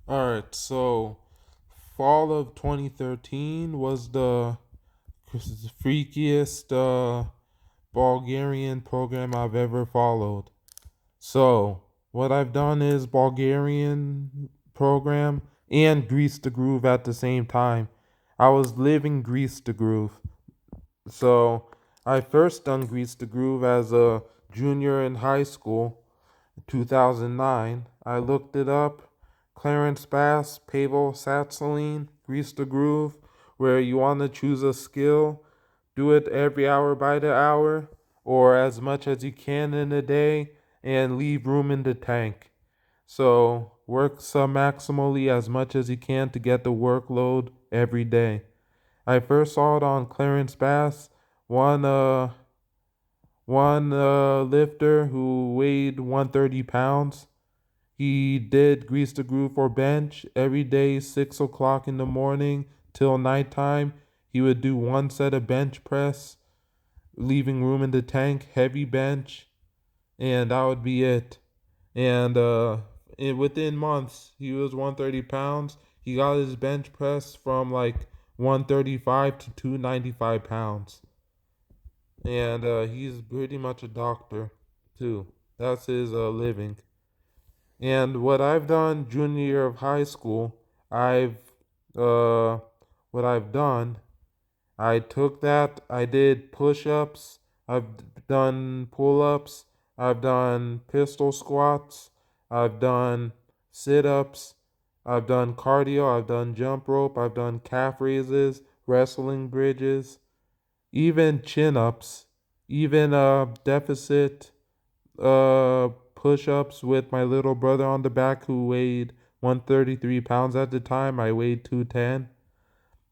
Alright, so fall of 2013 was the freakiest Bulgarian program I've ever followed. So, what I've done is Bulgarian program and Grease the Groove at the same time. I was living Grease the Groove. So, I first done Grease the Groove as a junior in high school, 2009. I looked it up. Clarence Bass, Pavel Satsaline, Grease the Groove, where you want to choose a skill, do it every hour by the hour, or as much as you can in a day, and leave room in the tank. So work some maximally as much as you can to get the workload every day. I first saw it on Clarence Bass, one lifter who weighed 130 pounds. He did Grease the Groove for bench every day, 6 o'clock in the morning till nighttime. He would do one set of bench press, leaving room in the tank, heavy bench, and that would be it. And within months, he was 130 pounds. He got his bench press from like 135 to 295 pounds. And he's pretty much a doctor, too. That's his living. And what I've done junior year of high school, I've uh what I've done, I took that, I did push-ups, I've done pull-ups, I've done pistol squats, I've done sit-ups, I've done cardio, I've done jump rope, I've done calf raises, wrestling bridges, even chin-ups, even deficit push-ups with my little brother on the back who weighed 133 pounds at the time. I weighed 210.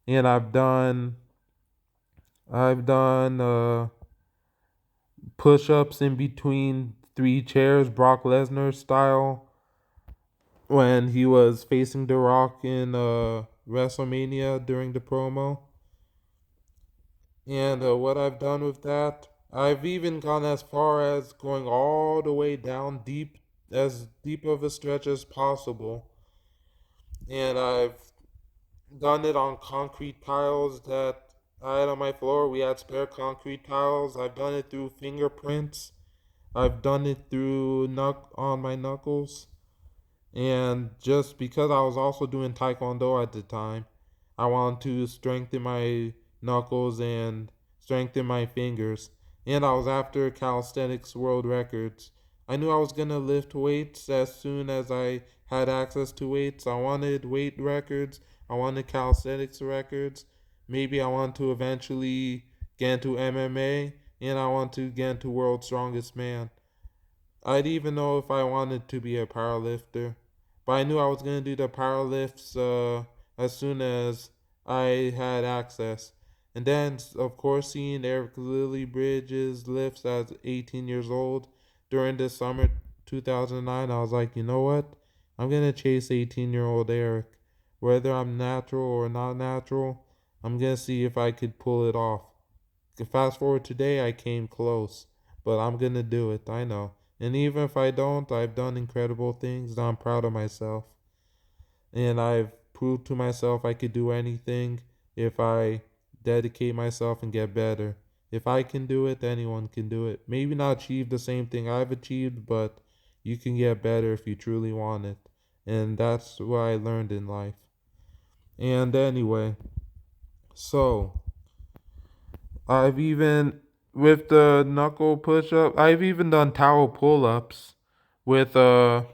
And I've done push-ups in between three chairs, Brock Lesnar style, when he was facing The Rock in WrestleMania during the promo. And what I've done with that, I've even gone as far as going all the way down deep, as deep of a stretch as possible. And I've done it on concrete tiles that I had on my floor. We had spare concrete tiles. I've done it through fingerprints. I've done it through on my knuckles. And just because I was also doing taekwondo at the time, I wanted to strengthen my knuckles and strengthen my fingers. And I was after calisthenics world records. I knew I was going to lift weights as soon as I had access to weights. I wanted weight records. I wanted calisthenics records. Maybe I want to eventually get into MMA, and I want to get into World's Strongest Man. I'd even know if I wanted to be a powerlifter, but I knew I was gonna do the powerlifts as soon as I had access. And then, of course, seeing Eric Lilly Bridges lifts at 18 years old during the summer 2009, I was like, you know what? I'm gonna chase 18-year-old Eric, whether I'm natural or not natural. I'm gonna see if I could pull it off. Fast forward today, I came close, but I'm gonna do it. I know. And even if I don't, I've done incredible things. I'm proud of myself. And I've proved to myself I could do anything if I dedicate myself and get better. If I can do it, anyone can do it. Maybe not achieve the same thing I've achieved, but you can get better if you truly want it. And that's what I learned in life. And anyway, so I've even with the knuckle push up, I've even done towel pull ups with the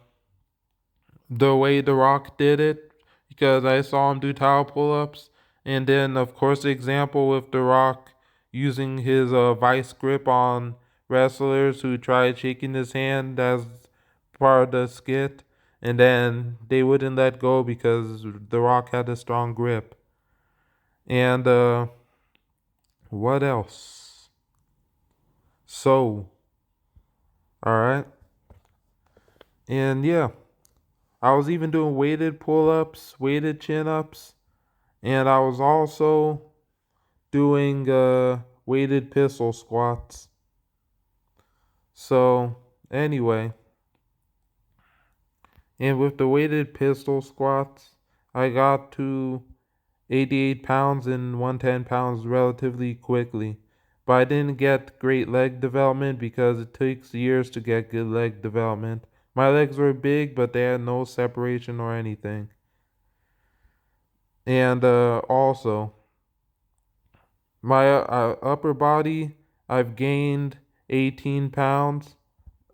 way The Rock did it because I saw him do towel pull ups. And then, of course, the example with The Rock using his vice grip on wrestlers who tried shaking his hand as part of the skit. And then they wouldn't let go because The Rock had a strong grip. And what else? So, alright. And yeah, I was even doing weighted pull ups, weighted chin ups. And I was also doing weighted pistol squats. So, anyway, And with the weighted pistol squats, I got to 88 pounds and 110 pounds relatively quickly. But I didn't get great leg development because it takes years to get good leg development. My legs were big, but they had no separation or anything. And also, my upper body, I've gained 18 pounds,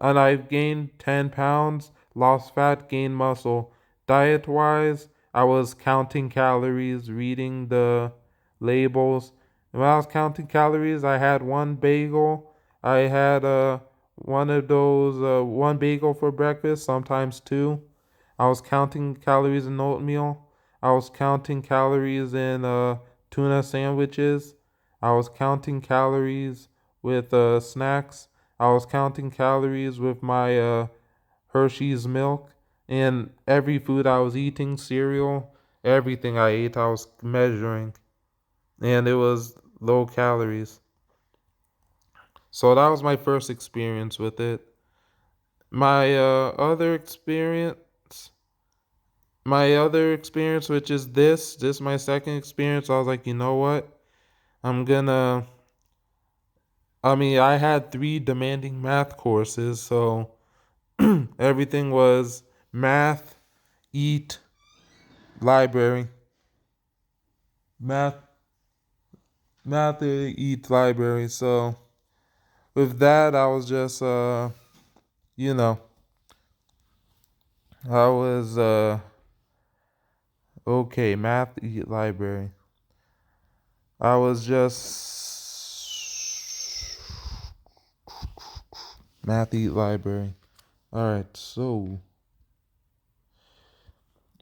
and I've gained 10 pounds, lost fat, gained muscle. Diet wise, I was counting calories, reading the labels. And when I was counting calories, I had one bagel. I had one of those, one bagel for breakfast, sometimes two. I was counting calories in oatmeal. I was counting calories in tuna sandwiches. I was counting calories with snacks. I was counting calories with my Hershey's milk, and every food I was eating, cereal, everything I ate, I was measuring, and it was low calories. So that was my first experience with it. My other experience, which is this my second experience, I was like, you know what? I'm gonna. I mean, I had three demanding math courses, so everything was math, eat, library, math, eat, library. So with that, I was just, you know, I was, okay, math, eat, library. I was just math, eat, library. All right, so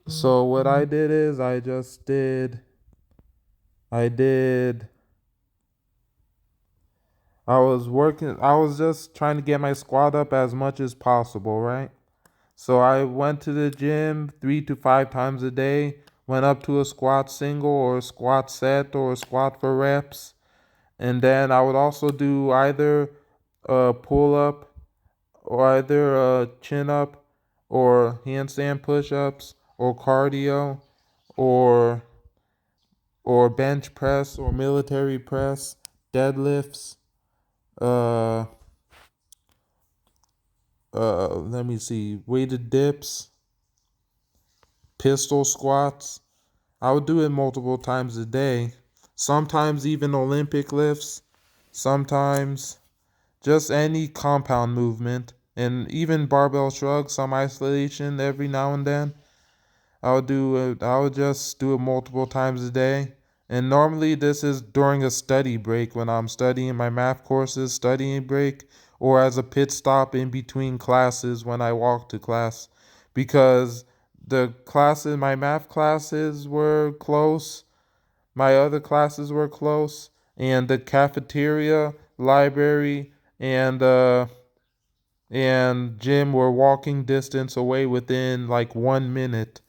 what I did is I did I was just trying to get my squat up as much as possible, right? So I went to the gym 3 to 5 times a day, went up to a squat single or a squat set or a squat for reps. And then I would also do either a pull up or either a chin up or handstand push ups or cardio or bench press or military press, deadlifts, uh let me see, weighted dips, pistol squats. I would do it multiple times a day. Sometimes even Olympic lifts. Sometimes just any compound movement. And even barbell shrugs, some isolation every now and then. I would just do it multiple times a day. And normally this is during a study break when I'm studying my math courses, studying break, or as a pit stop in between classes when I walk to class. Because my math classes were close, my other classes were close, and the cafeteria, library, and gym were walking distance away within like 1 minute.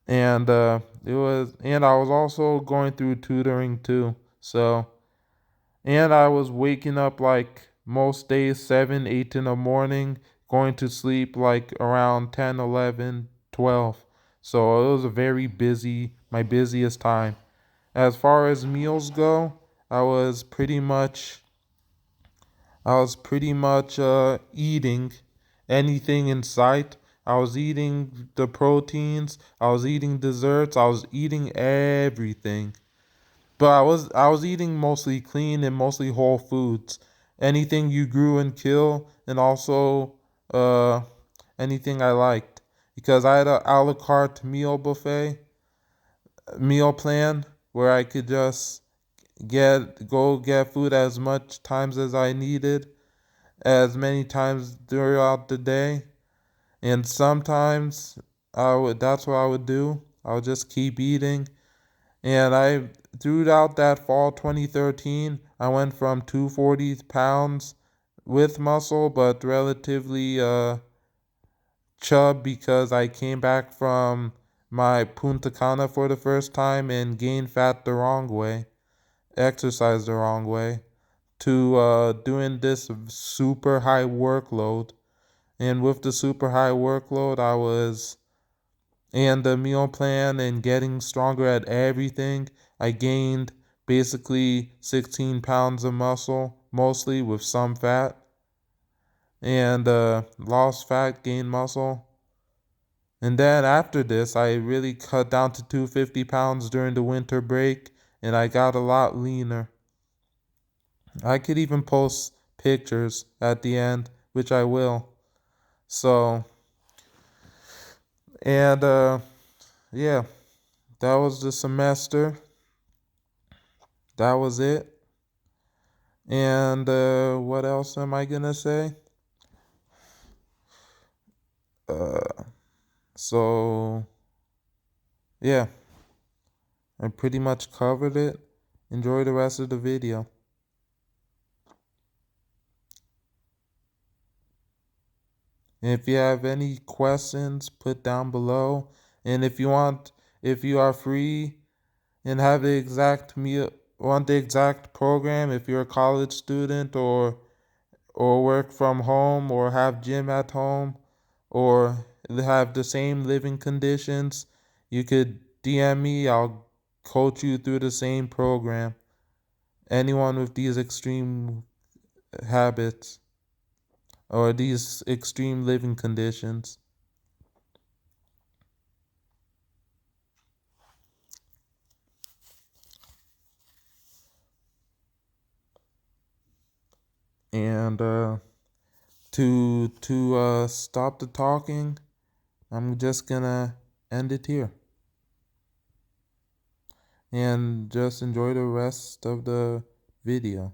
And I was also going through tutoring too. So, and I was waking up like most days 7, 8 in the morning, going to sleep like around 10, 11, 12. So it was a very busy, my busiest time. As far as meals go, I was pretty much eating anything in sight. I was eating the proteins, I was eating desserts, I was eating everything. But I was eating mostly clean and mostly whole foods. Anything you grew and kill, and also uh anything I liked. Because I had a la carte meal plan where I could just get food as much times as I needed, as many times throughout the day. And sometimes that's what I would do. I would just keep eating. And I throughout that fall 2013, I went from 240 pounds with muscle but relatively chub because I came back from my Punta Cana for the first time and gained fat the wrong way, exercised the wrong way, to doing this super high workload And with the super high workload, and the meal plan and getting stronger at everything, I gained basically 16 pounds of muscle, mostly with some fat, and lost fat, gained muscle. And then after this, I really cut down to 250 pounds during the winter break, and I got a lot leaner. I could even post pictures at the end, which I will. So, and yeah, that was the semester. That was it. And what else am I gonna say? Uh, so yeah, I pretty much covered it. Enjoy the rest of the video. And if you have any questions, put down below. And if you are free and have the exact want the exact program, if you're a college student or work from home or have gym at home or have the same living conditions, you could DM me. I'll coach you through the same program. Anyone with these extreme habits or these extreme living conditions. And to stop the talking, I'm just gonna end it here. And just enjoy the rest of the video.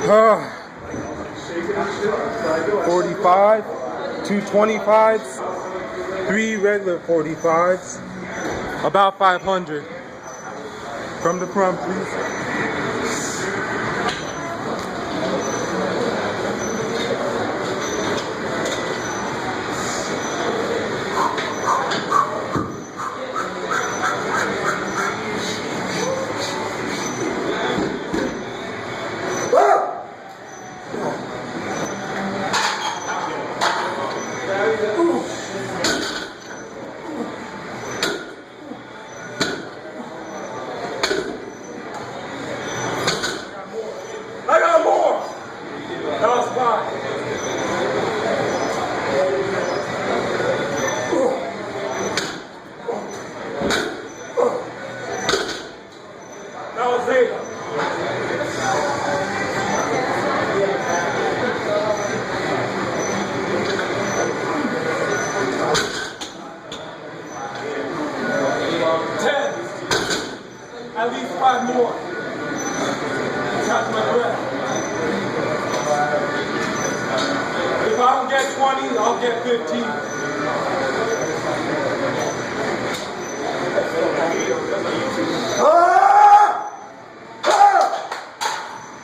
Uh, 45, 225s, 3 regular 45s, about 500. From the front, please. I got more! That was 5. That was 8. At least 5 more. Catch my breath. If I don't get 20, I'll get 15.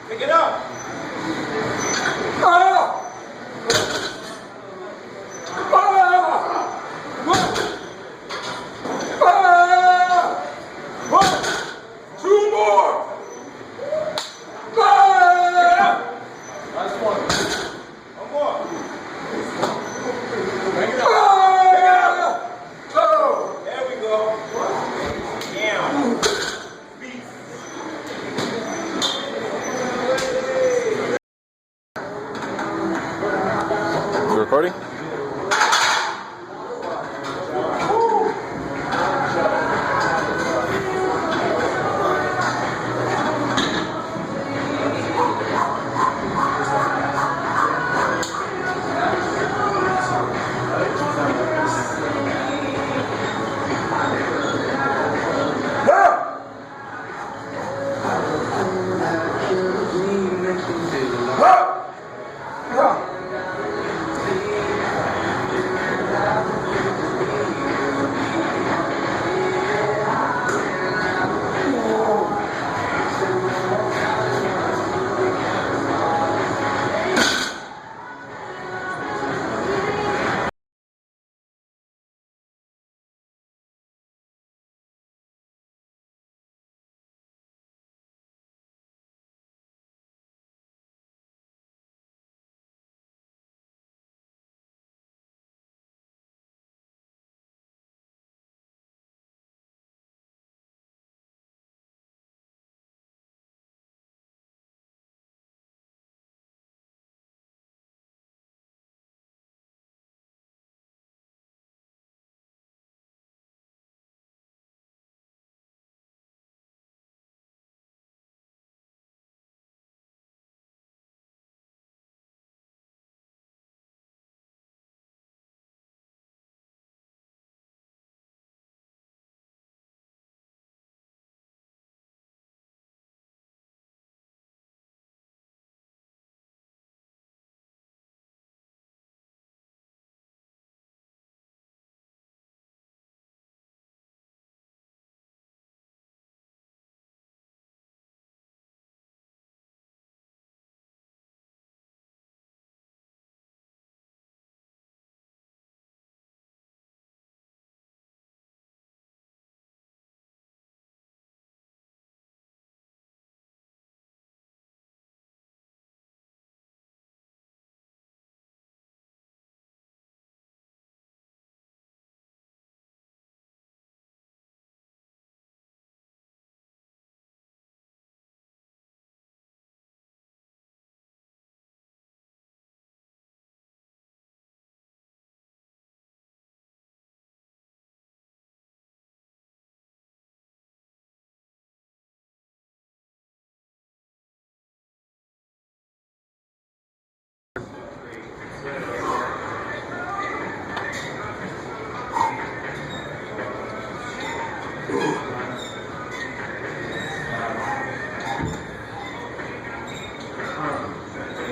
Pick it up. Recording?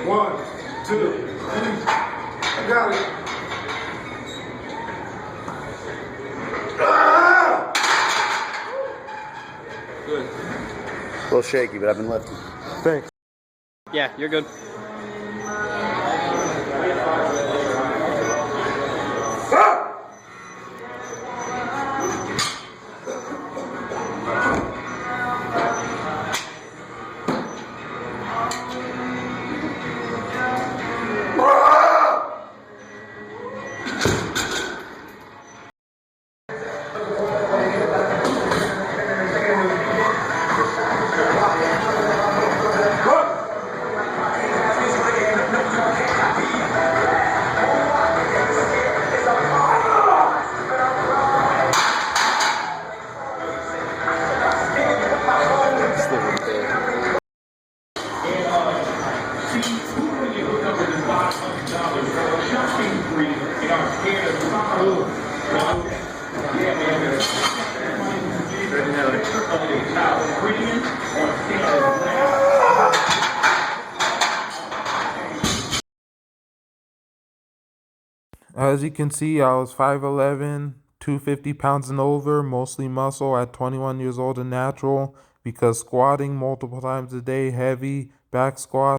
One, two, three. I got it. Ah! Good. A little shaky, but I've been lifting. Thanks. Yeah, you're good. As you can see, I was 5'11", 250 pounds and over, mostly muscle at 21 years old and natural, because squatting multiple times a day, heavy back squats,